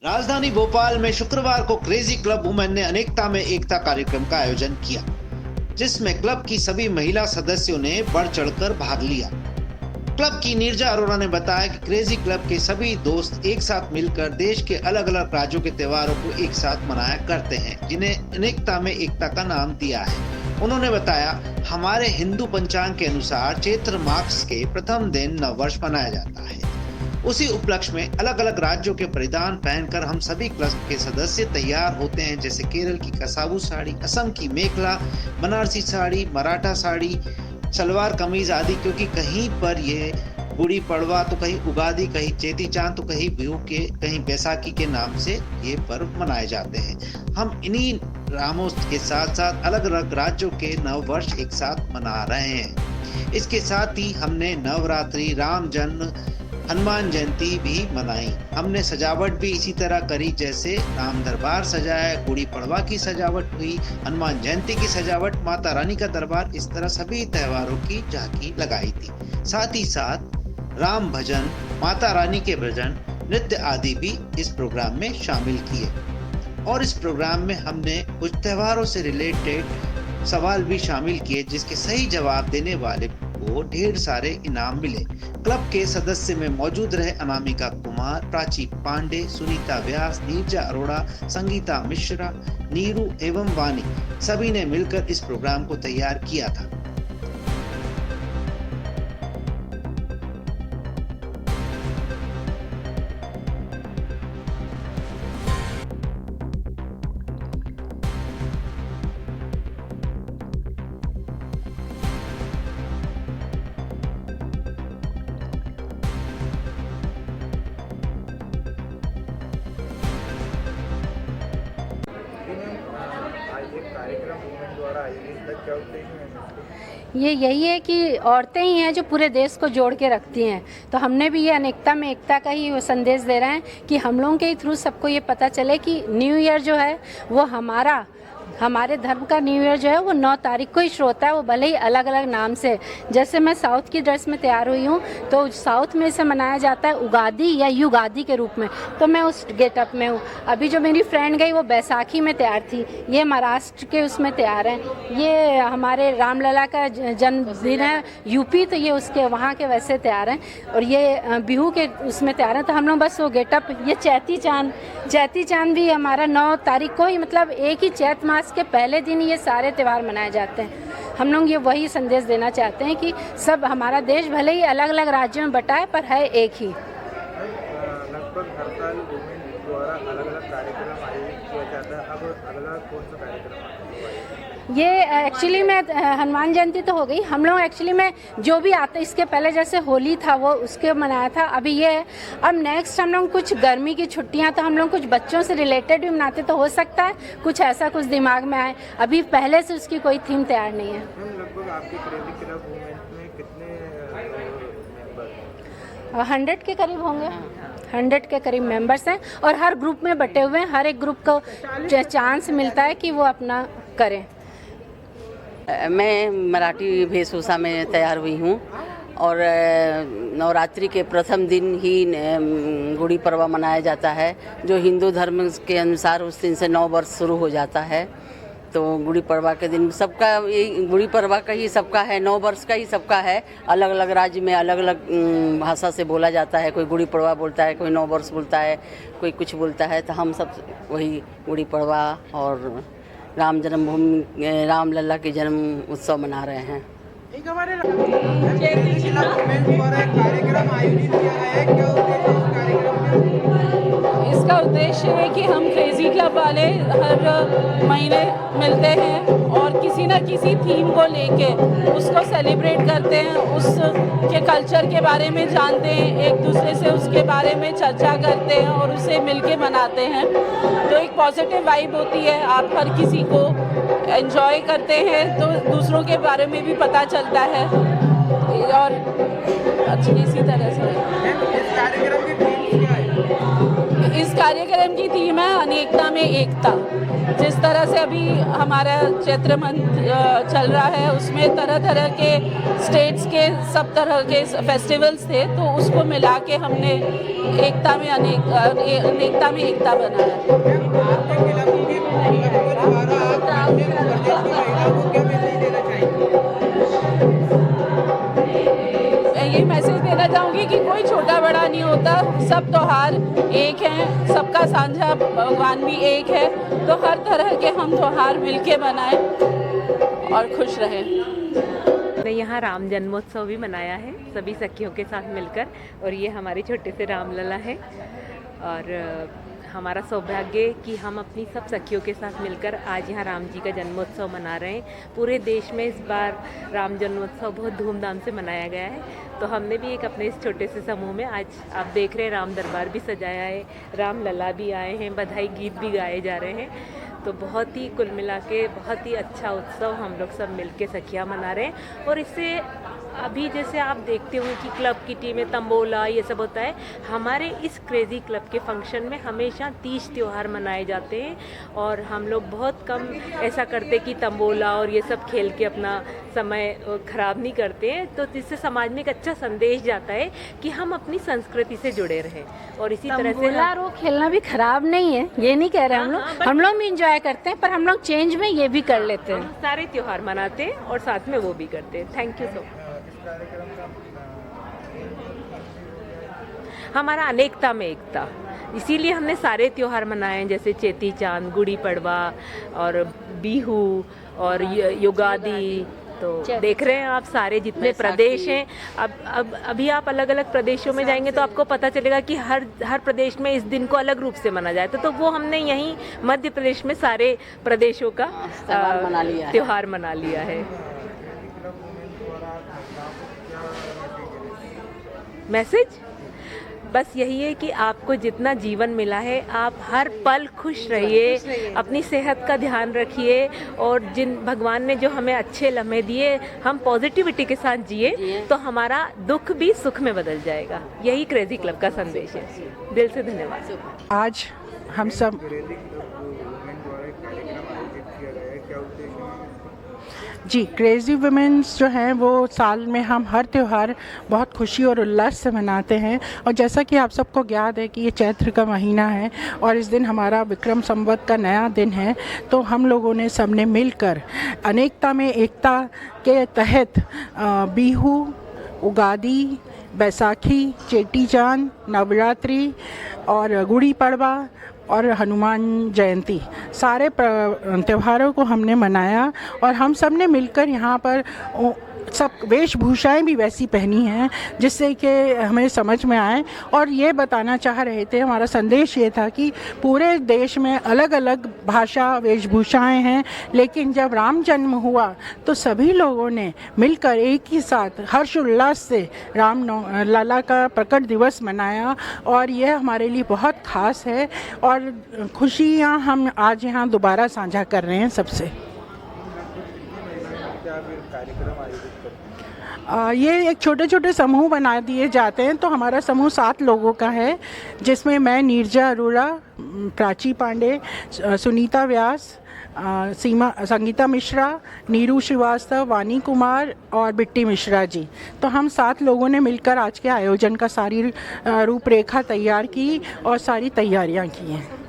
राजधानी भोपाल में शुक्रवार को क्रेजी क्लब वुमेन ने अनेकता में एकता कार्यक्रम का आयोजन किया, जिसमें क्लब की सभी महिला सदस्यों ने बढ़ चढ़कर भाग लिया। क्लब की नीरजा अरोड़ा ने बताया कि क्रेजी क्लब के सभी दोस्त एक साथ मिलकर देश के अलग अलग राज्यों के त्योहारों को एक साथ मनाया करते हैं, जिन्हें अनेकता में एकता का नाम दिया है। उन्होंने बताया, हमारे हिंदू पंचांग के अनुसार चैत्र मास के प्रथम दिन नववर्ष मनाया जाता है। उसी उपलक्ष्य में अलग अलग राज्यों के परिधान पहनकर हम सभी क्लब के सदस्य तैयार होते हैं, जैसे केरल की कसाबू साड़ी, असम की मेखला, बनारसी साड़ी, मराठा साड़ी, सलवार कमीज आदि, क्योंकि कहीं पर ये गुड़ी पड़वा तो कहीं उगादी, कहीं चेती चांद तो कहीं बिहू के, कहीं बैसाखी के नाम से ये पर्व मनाए जाते हैं। हम इन्हीं नामों के साथ साथ अलग अलग राज्यों के नव वर्ष एक साथ मना रहे हैं। इसके साथ ही हमने नवरात्रि, राम जन्म, हनुमान जयंती भी मनाई। हमने सजावट भी इसी तरह करी, जैसे राम दरबार सजाया, गुड़ी पड़वा की सजावट हुई, हनुमान जयंती की सजावट, माता रानी का दरबार, इस तरह सभी त्योहारों की झांकी लगाई थी। साथ ही साथ राम भजन, माता रानी के भजन, नृत्य आदि भी इस प्रोग्राम में शामिल किए। और इस प्रोग्राम में हमने कुछ त्योहारों से रिलेटेड सवाल भी शामिल किए, जिसके सही जवाब देने वाले को ढेर सारे इनाम मिले। क्लब के सदस्य में मौजूद रहे अनामिका कुमार, प्राची पांडे, सुनीता व्यास, नीरजा अरोड़ा, संगीता मिश्रा, नीरू एवं वानी, सभी ने मिलकर इस प्रोग्राम को तैयार किया था। कार्यक्रम वुमेन द्वारा आयोजित था, क्या उद्देश्य है? ये यही है कि औरतें ही हैं जो पूरे देश को जोड़ के रखती हैं। तो हमने भी ये अनेकता में एकता का ही वो संदेश दे रहे हैं कि हम लोगों के थ्रू सबको ये पता चले कि न्यू ईयर जो है वो हमारे धर्म का न्यू ईयर जो है वो 9 तारीख को ही शुरू होता है, वो भले ही अलग अलग नाम से। जैसे मैं साउथ की ड्रेस में तैयार हुई हूँ, तो साउथ में इसे मनाया जाता है उगादी या युगादी के रूप में, तो मैं उस गेटअप में हूँ। अभी जो मेरी फ्रेंड गई वो बैसाखी में तैयार थी, ये महाराष्ट्र के उसमें तैयार हैं। ये हमारे रामलला का जन्मदिन है यूपी, तो ये उसके वहाँ के वैसे तैयार हैं। और ये बिहू के उसमें तैयार हैं। तो हम लोग बस वो गेटअप, ये चैती चांद भी हमारा 9 तारीख को ही, मतलब एक ही चैत मास के पहले दिन ये सारे त्यौहार मनाए जाते हैं। हम लोग ये वही संदेश देना चाहते हैं कि सब हमारा देश भले ही अलग अलग राज्यों में बटा है, पर है एक ही। लगभग हर साल वुमेन द्वारा अलग अलग कार्यक्रम आयोजित किया जाता है, अब अगला कौन सा कार्यक्रम है? ये एक्चुअली में हनुमान जयंती तो हो गई। हम लोग एक्चुअली में जो भी आते, इसके पहले जैसे होली था वो उसके मनाया था, अभी ये है। अब नेक्स्ट हम लोग कुछ गर्मी की छुट्टियां, तो हम लोग कुछ बच्चों से रिलेटेड भी मनाते, तो हो सकता है कुछ ऐसा कुछ दिमाग में आए। अभी पहले से उसकी कोई थीम तैयार नहीं है। लगभग आपके क्रेजी क्लब वुमेन में कितने मेंबर? 100 के करीब होंगे, 100 के करीब मेंबर्स हैं, और हर ग्रुप में बटे हुए हैं। हर एक ग्रुप को चांस मिलता है कि वो अपना करें। मैं मराठी वेशभूषा में तैयार हुई हूँ, और नवरात्रि के प्रथम दिन ही गुड़ी पड़वा मनाया जाता है, जो हिंदू धर्म के अनुसार उस दिन से 9 वर्ष शुरू हो जाता है। तो गुड़ी पड़वा के दिन सबका, ये गुड़ी पड़वा का ही सबका है, 9 वर्ष का ही सबका है। अलग अलग राज्य में अलग अलग भाषा से बोला जाता है, कोई गुड़ी पड़वा बोलता है, कोई 9 वर्ष बोलता है, कोई कुछ बोलता है। तो हम सब वही गुड़ी पड़वा और राम जन्मभूमि, रामलला के जन्म उत्सव मना रहे हैं। एक हमारे कार्यक्रम आयोजित किया गया है, क्या उद्देश्य है इस कार्यक्रम में? इसका उद्देश्य है कि हम क्रेजी क्लब वाले हर महीने मिलते हैं और किसी न किसी थीम को लेके उसको सेलिब्रेट करते हैं, उसके कल्चर के बारे में जानते हैं, एक दूसरे से उसके बारे में चर्चा करते हैं और उसे मिलके मनाते हैं। तो एक पॉजिटिव वाइब होती है, आप हर किसी को एंजॉय करते हैं तो दूसरों के बारे में भी पता चलता है, और अच्छी इसी तरह से इस कार्यक्रम की थीम क्या है? इस कार्यक्रम की थीम है अनेकता में एकता। जिस तरह से अभी हमारा चैत्र मंथ चल रहा है, उसमें तरह तरह के स्टेट्स के सब तरह के फेस्टिवल्स थे, तो उसको मिला के हमने एकता में अनेकता में एकता बनाया। आपके खिलाफ के द्वारा आप अपने प्रदेश की महिलाओं को क्या मैसेज देना चाहेंगे? मैं ये मैसेज देना चाहूँगी कि कोई छोटा बड़ा नहीं होता, सब त्योहार एक हैं, सबका साझा भगवान भी एक है, तो हर तरह के हम त्योहार मिलके मनाएं और खुश रहें। हमने यहाँ राम जन्मोत्सव भी मनाया है सभी सखियों के साथ मिलकर, और ये हमारे छोटे से रामलला है। और हमारा सौभाग्य कि हम अपनी सब सखियों के साथ मिलकर आज यहाँ राम जी का जन्मोत्सव मना रहे हैं। पूरे देश में इस बार राम जन्मोत्सव बहुत धूमधाम से मनाया गया है, तो हमने भी एक अपने इस छोटे से समूह में आज आप देख रहे हैं राम दरबार भी सजाया है, रामलला भी आए हैं, बधाई गीत भी गाए जा रहे हैं। तो बहुत ही कुल मिला के बहुत ही अच्छा उत्सव हम लोग सब मिलके सखियाँ मना रहे हैं। और इससे अभी जैसे आप देखते होंगे कि क्लब की टीमें तंबोला ये सब होता है, हमारे इस क्रेज़ी क्लब के फंक्शन में हमेशा 30 त्यौहार मनाए जाते हैं, और हम लोग बहुत कम ऐसा करते कि तंबोला और ये सब खेल के अपना समय ख़राब नहीं करते हैं। तो इससे समाज में एक अच्छा संदेश जाता है कि हम अपनी संस्कृति से जुड़े रहें। और इसी तरह से रो खेलना भी खराब नहीं है, ये नहीं कह रहे हम लोग भी इंजॉय करते हैं, पर हम लोग चेंज में ये भी कर लेते हैं। सारे त्यौहार मनाते हैं और साथ में वो भी करते हैं। Thank you so much. हमारा अनेकता में एकता, इसीलिए हमने सारे त्यौहार मनाए हैं, जैसे चेती चांद, गुड़ी पड़वा और बिहू और युगादी। तो देख रहे हैं आप सारे जितने प्रदेश हैं। अब अभी आप अलग अलग प्रदेशों में जाएंगे तो आपको पता चलेगा कि हर प्रदेश में इस दिन को अलग रूप से मना जाता है। तो वो हमने यहीं मध्य प्रदेश में सारे प्रदेशों का त्यौहार मना लिया है। मैसेज बस यही है कि आपको जितना जीवन मिला है आप हर पल खुश रहिए, अपनी सेहत का ध्यान रखिए, और जिन भगवान ने जो हमें अच्छे लम्हे दिए हम पॉजिटिविटी के साथ जिए तो हमारा दुख भी सुख में बदल जाएगा। यही क्रेजी क्लब का संदेश है। दिल से धन्यवाद। आज हम सब जी क्रेज़ी वुमेन्स जो हैं वो साल में हम हर त्यौहार बहुत खुशी और उल्लास से मनाते हैं। और जैसा कि आप सबको याद है कि ये चैत्र का महीना है और इस दिन हमारा विक्रम संवत का नया दिन है, तो हम लोगों ने सबने मिलकर अनेकता में एकता के तहत बिहू, उगादी, बैसाखी, चेटी चांद, नवरात्रि और गुड़ी पड़वा और हनुमान जयंती, सारे त्योहारों को हमने मनाया। और हम सब ने मिलकर यहाँ पर सब वेशभूषाएं भी वैसी पहनी हैं जिससे कि हमें समझ में आए, और ये बताना चाह रहे थे, हमारा संदेश ये था कि पूरे देश में अलग अलग भाषा वेशभूषाएं हैं, लेकिन जब राम जन्म हुआ तो सभी लोगों ने मिलकर एक ही साथ हर्षोल्लास से राम लला का प्रकट दिवस मनाया, और यह हमारे लिए बहुत ख़ास है और खुशियाँ हम आज यहाँ दोबारा साझा कर रहे हैं सबसे। ये एक छोटे छोटे समूह बना दिए जाते हैं, तो हमारा समूह 7 लोगों का है, जिसमें मैं नीरजा अरोड़ा, प्राची पांडे, सुनीता व्यास, संगीता मिश्रा, नीरू श्रीवास्तव, वानी कुमार और बिट्टी मिश्रा जी। तो हम 7 लोगों ने मिलकर आज के आयोजन का सारी रूपरेखा तैयार की और सारी तैयारियां की हैं।